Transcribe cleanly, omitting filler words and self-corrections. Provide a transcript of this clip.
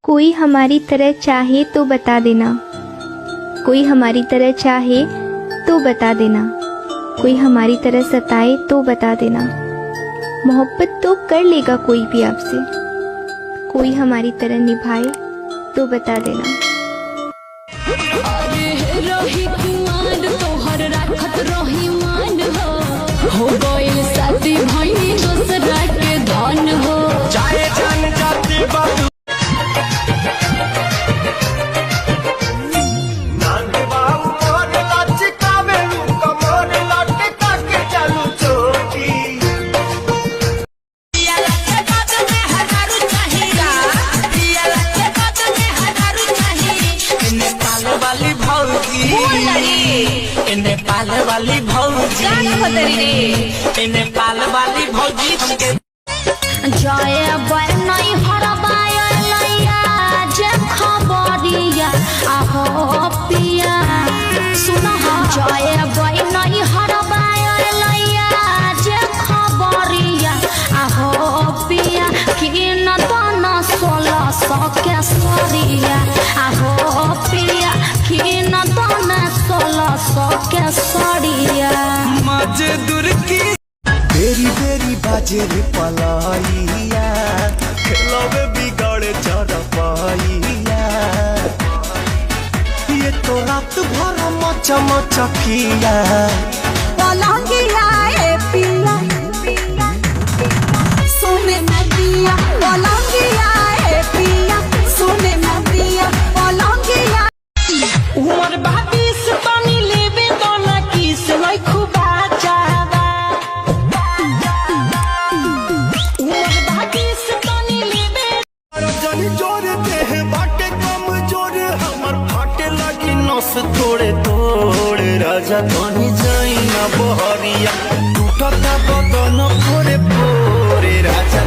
कोई हमारी तरह चाहे तो बता देना, कोई हमारी तरह चाहे तो बता देना, कोई हमारी तरह सताए तो बता देना। मोहब्बत तो कर लेगा कोई भी आपसे, कोई हमारी तरह निभाए तो बता देना। हो गइल शादी भइनी दूसरा के धन हो चाहे जान जाती बात नेपाल वाली भौजी, नेपाल वाली भौजी हमके जय बर नहीं हरबाय लैया जे खबरिया आहो पिया सुन जय बर नहीं हरबाय लैया जे खबरिया आहो पिया कि न तन 1600 के सरिया आहो पिया कि न तन 1600 के सरिया मजदूर की बेरी बेरी बाजे रे पलाइया खेलोगे बिगड़े चरपाइया ये तो रात भर मचा मचा किया पलंगिया ए पिया सोने में दिया पलंगिया ए पिया सोने में दिया पलंगिया उमर 22 पानी लेबे तो ना किस नहीं खुबा चाहबा उमर 22 पानी लेबे जानी जोरे देह बाटे कम जोरे हमर फाटे लगी नस तोड़े तोड़े राजा कहीं जाई ना बहरिया टूटता बदन पोरे पोरे राजा